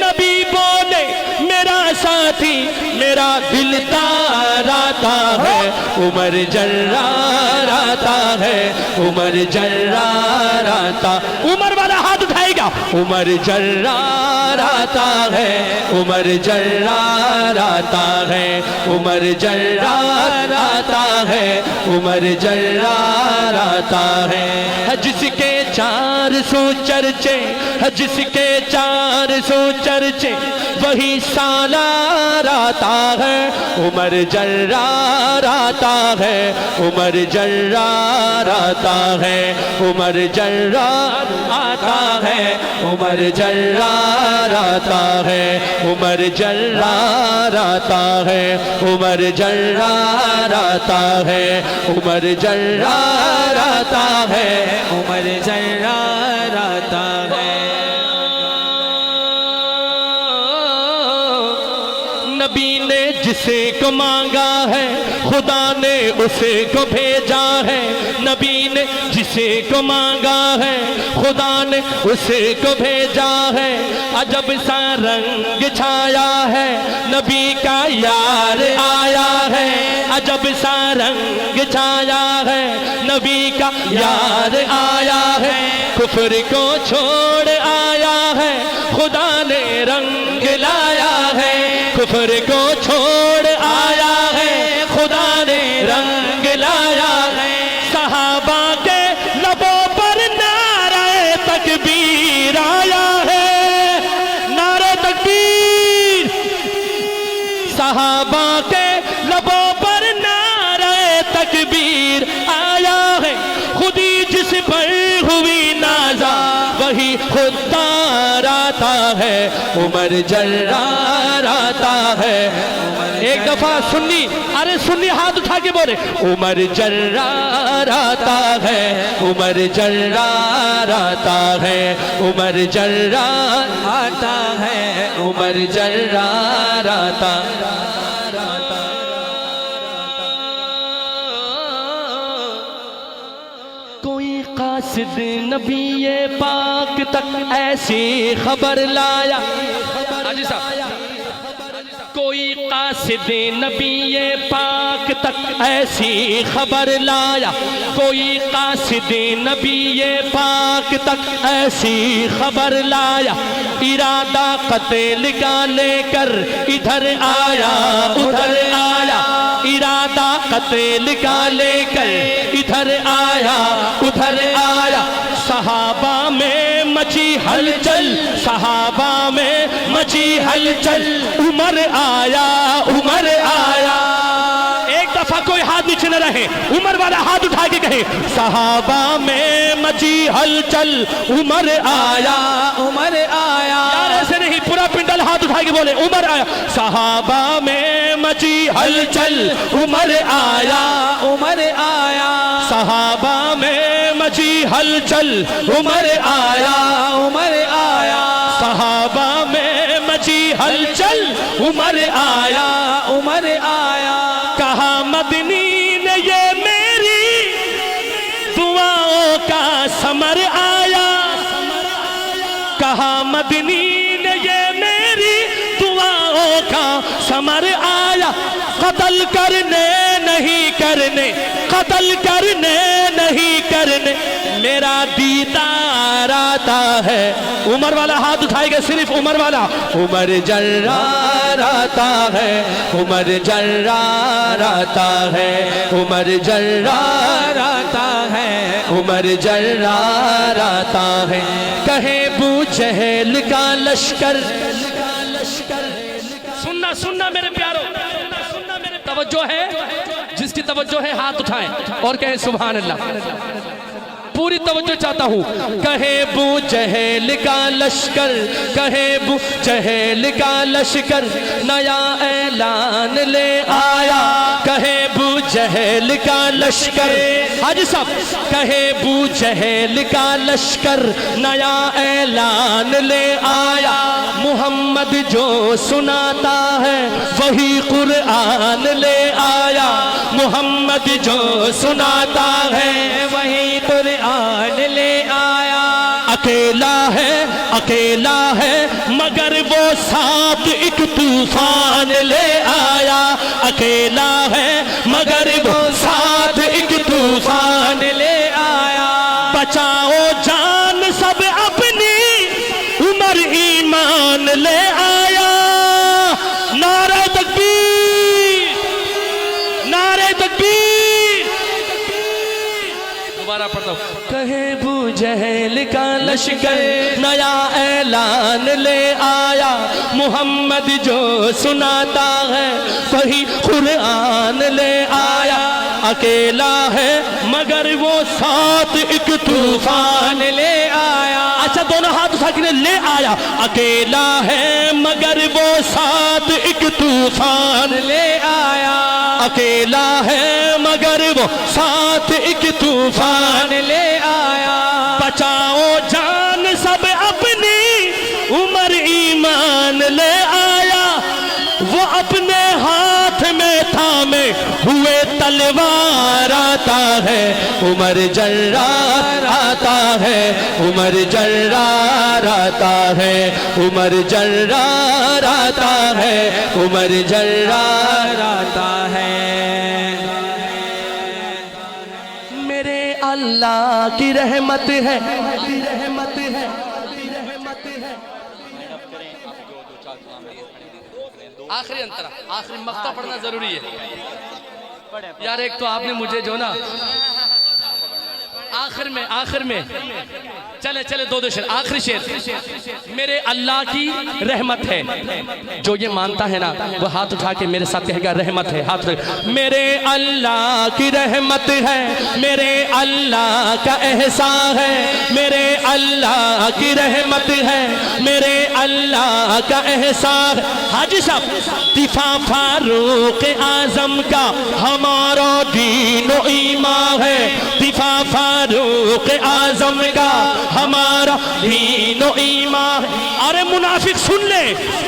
نبی بولے, میرا ساتھی میرا دل تار آتا ہے. عمر جرار آتا ہے, عمر جرار آتا. عمر والا ہاتھ اٹھائے گا, عمر جرار آتا آتا ہے عمر جرار آتا ہے عمر جرار آتا ہے عمر جرار آتا ہے جس کے 400 چرچے جس کے 400 چرچے وہی سالار آتا ہے عمر جرار آتا ہے عمر جرار آتا ہے عمر جرار آتا ہے عمر جرار آتا ہے عمر جرار آتا ہے عمر جرار آتا ہے عمر جرار آتا ہے عمر جرار آتا ہے نبی نے جسے کو مانگا ہے خدا نے اسے کو بھیجا ہے نبی نے جسے کو مانگا ہے خدا نے اسے کو بھیجا ہے عجب سا رنگ چھایا ہے نبی کا یار آیا ہے عجب سا رنگ چھایا ہے نبی کا یار آیا ہے کفر کو چھوڑ آیا ہے خدا نے رنگ لایا ہے کفر کو چھوڑ آیا ہے خدا نے رنگ لایا ہے صحابہ کے لبوں پر نعرہ تکبیر آیا ہے نعرہ تکبیر صحابہ کے لبوں پر نعرہ تکبیر آیا ہے خودی جس پر ہوئی نازا وہی خوددار آتا ہے عمر جرار آتا ہے ایک دفعہ سنی ارے سنی ہاتھ اٹھا کے بولے عمر جرار آتا ہے عمر جرار آتا ہے عمر جرار آتا ہے عمر جرار آتا کوئی قاصد نبی پاک تک ایسی خبر لایا حاجی صاحب کوئی قاصد نبی پاک تک ایسی خبر لایا کوئی قاصد نبی پاک تک ایسی خبر لایا ارادہ قتل کا لے کر ادھر آیا ادھر آیا ارادہ قتل کا لے کر ادھر آیا ادھر آیا صحابہ میں مچی ہلچل صحابہ میں مچی ہلچل عمر آیا عمر آیا ایک دفعہ کوئی ہاتھ نیچے نہ رہے عمر والا ہاتھ اٹھا کے کہے صحابہ میں مچی ہلچل عمر آیا عمر آیا یار ایسے نہیں پورا پنڈل ہاتھ اٹھا کے بولے عمر آیا صحابہ میں مچی ہلچل عمر آیا عمر آیا صحابہ میں مچی ہلچل عمر آیا عمر آیا صحابہ میں مچی ہلچل عمر آیا عمر آیا کہا مدنی نے یہ میری دعاؤں کا ثمر آیا کہا مدنی نے یہ میری دعاؤں کا ثمر آیا قتل کرنے نہیں کرنے قتل کرنے نہیں کرنے میرا دیدار آتا ہے عمر والا ہاتھ اٹھائے گا صرف عمر والا عمر جرار آتا ہے عمر جرار آتا ہے عمر جرار آتا ہے عمر جرار آتا ہے کہے ابو جہل کا لشکر سننا سننا میرے پیارو توجہ ہے جس کی توجہ ہے ہاتھ اٹھائیں اور کہیں سبحان اللہ پوری توجہ چاہتا ہوں کہے ابو جہل کا لشکر کہے ابو جہل کا لشکر نیا اعلان لے آیا کہے ابو جہل کا لشکر حاجی صاحب کہے ابو جہل کا لشکر نیا اعلان لے آیا محمد جو سناتا ہے وہی قرآن لے آیا محمد جو سناتا ہے وہی قرآن لے آیا اکیلا ہے مگر وہ ساتھ ایک طوفان لے آیا اکیلا ہے مگر وہ ساتھ ایک طوفان لے آیا بچاؤ جان سب اپنی عمر ایمان لے آیا نعرہ تکبیر نعرہ تکبیر دوبارہ پڑھتا ہوں کہے ابو جہل کا لشکر نیا اعلان لے آیا محمد جو سناتا ہے وہی قرآن لے آیا اکیلا ہے مگر وہ ساتھ ایک طوفان لے آیا اچھا دونوں ہاتھ اٹھا کے لے آیا اکیلا ہے مگر وہ ساتھ ایک طوفان لے آیا اکیلا ہے مگر وہ ساتھ ایک طوفان لے آیا بچاؤ جان سب اپنی عمر ایمان لے آیا وہ اپنے ہاتھ میں تھامے ہوئے تلوار آتا ہے عمر جرار آتا ہے عمر جرار آتا ہے عمر جرار آتا ہے عمر جرار آتا ہے میرے اللہ کی رحمت ہے آخری انترا آخری مقطع پڑھنا ضروری ہے یار ایک تو آپ نے مجھے جو نا آخر میں چلے دو شعر آخری شعر میرے اللہ کی رحمت ہے جو یہ مانتا ہے نا وہ ہاتھ اٹھا کے میرے ساتھ کہے گا رحمت ہے ہاتھ میرے اللہ کی رحمت ہے میرے اللہ کا احسان ہے میرے اللہ کی رحمت ہے میرے اللہ کا احسان حاجی صاحب دفاع فاروق اعظم کا ہمارا دین و ایمان ہے دفاع فاروق اعظم کا ہمارا دین و ایمان ہے ارے منافق سن لے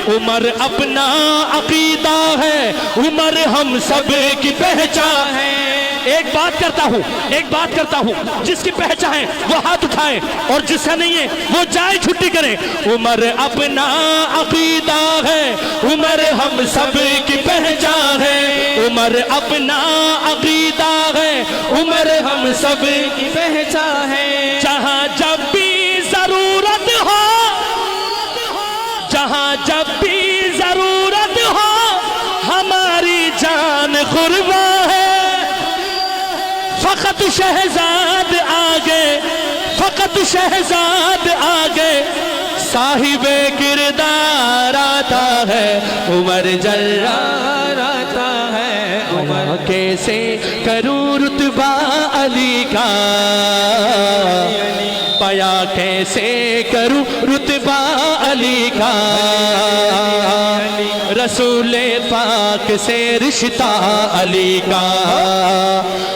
عمر اپنا عقیدہ ہے عمر ہم سب کی پہچان ہے ایک بات کرتا ہوں جس کی پہچان ہے وہ ہاتھ اٹھائے اور جس کا نہیں ہے وہ جائے چھٹی کرے عمر اپنا عقیدہ ہے عمر ہم سب کی پہچان ہے عمر اپنا عقیدہ ہے عمر ہم سب کی پہچان ہے جہاں جب بھی ضرورت ہو جہاں جب بھی ضرورت ہو ہماری جان قربان ہے فقط شہزاد آگے صاحب کردار آتا ہے عمر جرار آتا ہے عمر کیسے کروں رتبہ علی کا پایا کیسے کروں رتبہ علی کا رسول پاک سے رشتہ علی کا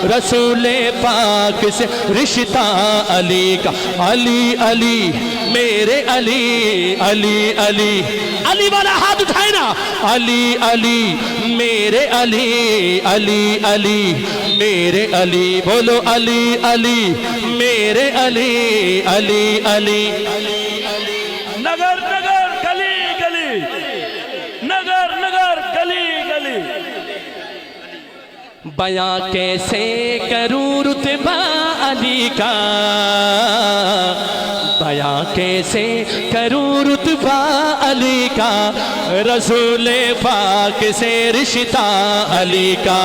رسول پاک سے رشتہ علی کا علی علی میرے علی علی علی علی والا ہاتھ اٹھائے نا علی علی میرے علی علی علی میرے علی بولو علی علی میرے علی علی علی نگر نگر گلی گلی نگر نگر گلی گلی بیاں کیسے کروں رتبہ علی کا بیاں کیسے کروں رتبہ علی کا رسول پاک سے رشتہ علی کا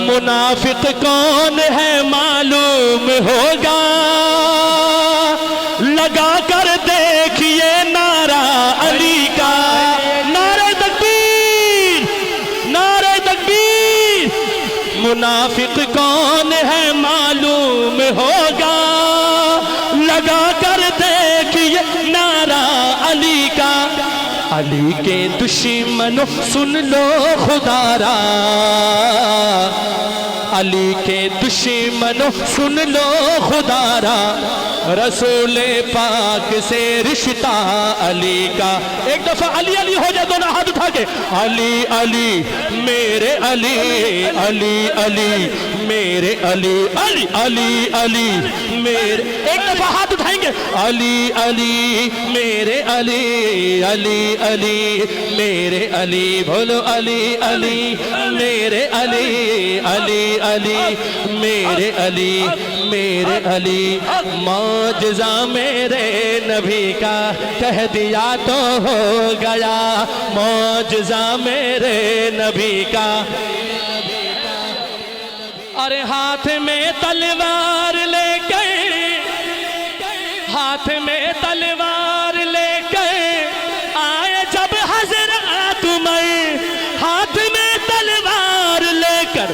منافق کون ہے معلوم ہوگا لگا کر دیکھیے نعرہ علی کا نعرہ تکبیر نعرہ تکبیر منافق کون ہے معلوم ہوگا لگا کر دیکھیے نعرہ علی کا علی کے دشمنوں سن لو خدا را علی کے دشمنوں سن لو خدا را رسول پاک سے رشتہ علی کا ایک دفعہ علی علی ہو جائے دونوں ہاتھ اٹھا کے علی علی میرے علی علی علی میرے علی علی علی علی میرے، ایک دفعہ ہاتھ اٹھائیں گے، علی علی میرے علی علی علی میرے علی، بولو علی علی میرے علی علی علی میرے علی میرے علی، معجزہ میرے نبی کا کہہ دیا تو ہو گیا، معجزہ میرے نبی کا، اور ہاتھ میں تلوار لے کے، ہاتھ میں تلوار لے کے آئے جب حضرات میں، ہاتھ میں تلوار لے کر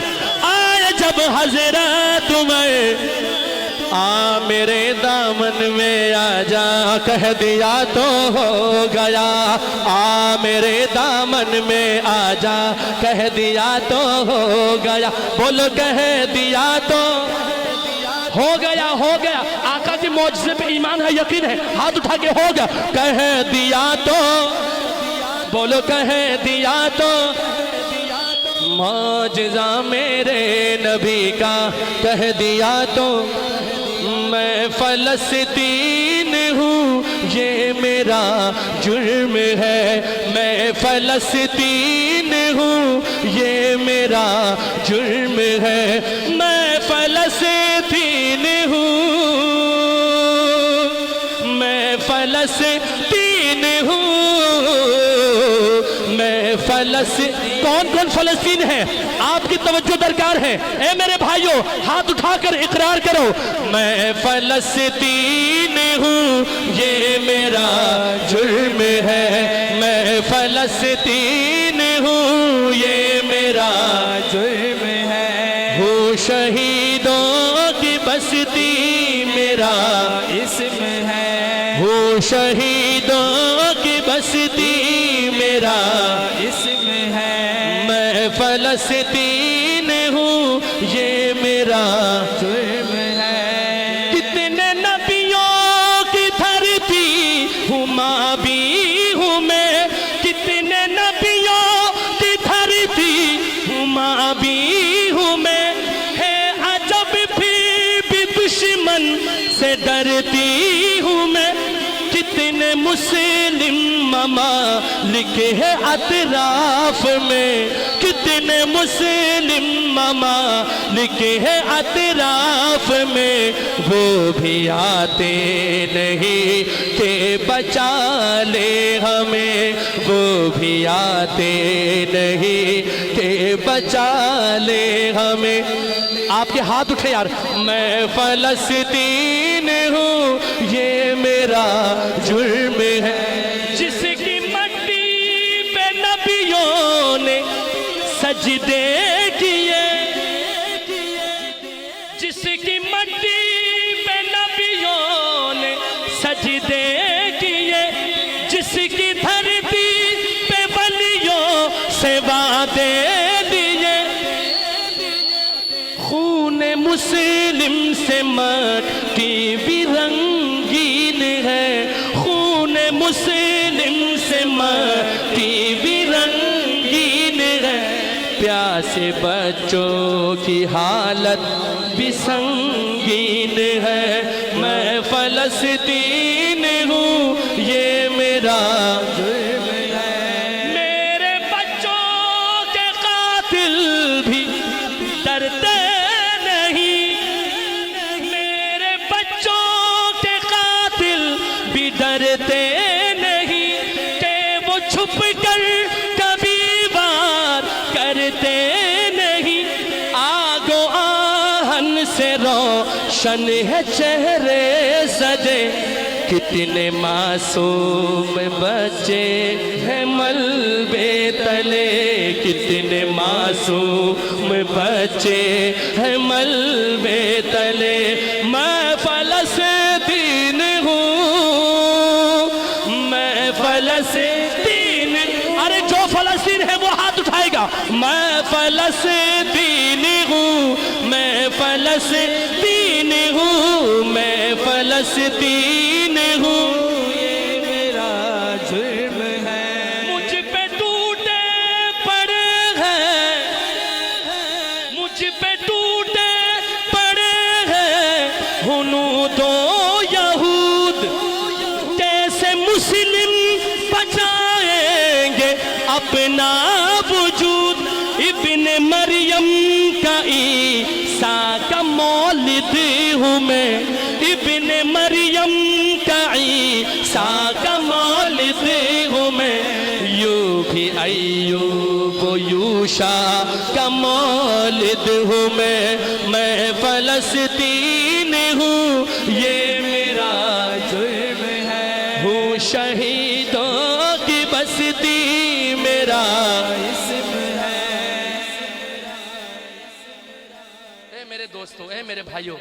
آئے جب حضرات میں، آ میرے دامن میں آ جا کہہ دیا تو ہو گیا، آ میرے دامن میں آ جا کہہ دیا تو ہو گیا، بولو کہہ دیا تو ہو گیا، ہو گیا، آقا کی معجزے پہ ایمان ہے، یقین ہے، ہاتھ اٹھا کے ہو گیا، کہہ دیا تو، بولو کہہ دیا تو، معجزہ میرے نبی کا کہہ دیا تو، میں فلسطین ہوں یہ میرا جرم ہے، میں فلسطین ہوں یہ میرا جرم ہے، میں فلسطین ہوں، میں فلسطین ہوں، میں کون کون فلسطین ہے؟ آپ کی توجہ درکار ہے، اے میرے بھائیوں ہاتھ اٹھا کر اقرار کرو، میں فلسطین ہوں یہ میرا جرم ہے، میں فلسطین ہوں یہ میرا جرم ہے، ہوں شہیدوں کی بستی میرا اسم ہے، ہوں شہیدوں کی بستی میرا اسم ہے، میں فلسطین ہوں یہ میرا جرم ہے، کتنے نبیوں کی دھرتی ہوں ماں بھی ہوں میں، کتنے نبیوں کی دھرتی ہوں ماں بھی ہوں میں، ہے عجب پھر بھی دشمن سے ڈرتی ہوں میں، کتنے مسلم ممالک ہے اطراف میں، کتنے مسلم ممالک ہے اطراف میں، وہ بھی آتے نہیں کہ بچا لے ہمیں، وہ بھی آتے نہیں کہ بچا لے ہمیں، آپ کے ہاتھ اٹھے یار، میں فلسطین ہوں یہ میرا جرم ہے، جس کی مٹی پہ نبیوں نے سجدے کیے، جس کی مٹی پہ نبیوں نے سجدے کیے، جس کی دھرتی پہ ولیوں سے وعدے دیے، خون مسلم سے مٹی بھی رنگین ہے، خون مسلم سے مٹی بھی رنگین ہے، پیاسے بچوں کی حالت بھی سنگین ہے، میں فلسطین ہوں یہ میرا جرم ہے، میرے بچوں کے قاتل بھی ڈرتے نہیں، میرے بچوں کے قاتل بھی ڈرتے نہیں، کہ وہ چھپ کر کبھی وار کرتے نہیں، آگ و آہن سے روشن ہے چہرے سجے، کتنے معصوم بچے ہیں ملبے تلے، کتنے معصوم بچے ہیں ملبے تلے، میں فلسطین ہوں، میں فلسطین، ارے جو فلسطین ہے وہ ہاتھ اٹھائے گا، میں فلسطین ہوں، میں فلسطین ہوں، میں فلسطین ہوں، یہ میرا جرم ہے، مجھ پہ ٹوٹے پڑے ہیں، مجھ پہ ٹوٹے اپنا وجود ابن مریم کا عیسیٰ کا مولد ہوں میں ابن مریم کا عیسیٰ کا مولد ہوں میں یوں بھی ایوب و یوشع کا مولد ہوں میں فلسطین ہوں یہ میرا جرم ہے ہوں شہیدوں کی بستی میرا اسم ہے اے میرے دوستو اے میرے بھائیوں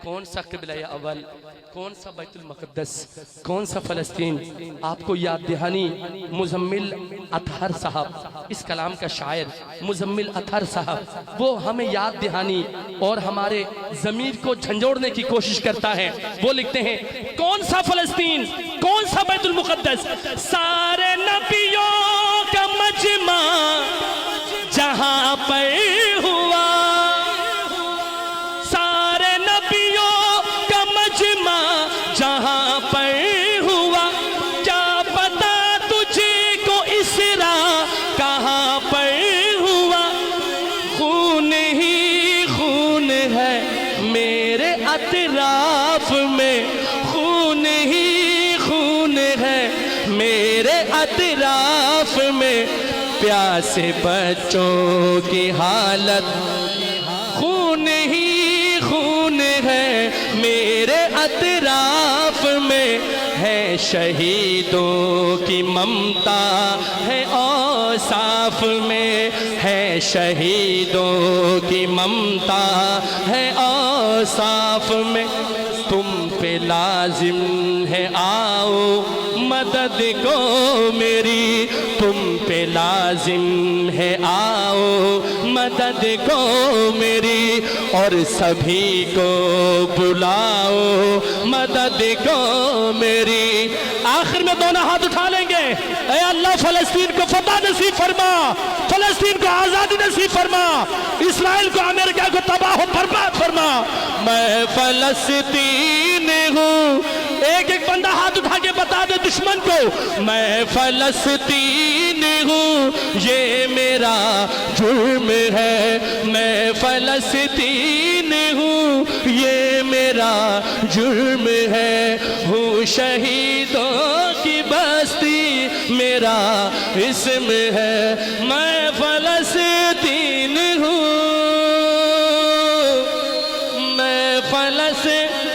کون سا قبلہ اول کون سا بیت المقدس کون سا فلسطین آپ کو یاد دہانی مزمل اطہر صاحب اس کلام کا شاعر مزمل اطہر صاحب وہ ہمیں یاد دہانی اور ہمارے ضمیر کو جھنجھوڑنے کی کوشش کرتا ہے وہ لکھتے ہیں کون سا فلسطین کون سا بیت المقدس سارے نبیوں کا مجمع جہاں پر ہوا سارے نبیوں کا مجمع جہاں پر ہوا کیا پتا تجھے کو اسرا کہاں پر ہوا خون ہی خون ہے میرے اطراف میں خون ہی خون ہے میرے اطراف میں پیاسے بچوں کی حالت خون ہی خون ہے میرے اطراف میں ہے شہیدوں کی ممتا ہے اوصاف میں ہے شہیدوں کی ممتا ہے اوصاف میں تم پہ لازم ہے آؤ مدد کو میری تم پہ لازم ہے آؤ مدد کو میری اور سبھی کو بلاؤ مدد کو میری آخر میں دونوں ہاتھ اٹھا لیں گے اے اللہ فلسطین کو فتح نصیب فرما فلسطین کو آزادی نصیب فرما اسرائیل کو امریکہ کو تباہ و برباد فرما میں فلسطین ہوں ایک ایک بندہ ہاتھ اٹھا کے بتا دے دشمن کو میں فلسطین ہوں یہ میرا جرم ہے میں فلسطین ہوں یہ میرا جرم ہے ہوں شہیدوں کی بستی میرا اسم ہے میں فلسطین ہوں میں فلسطین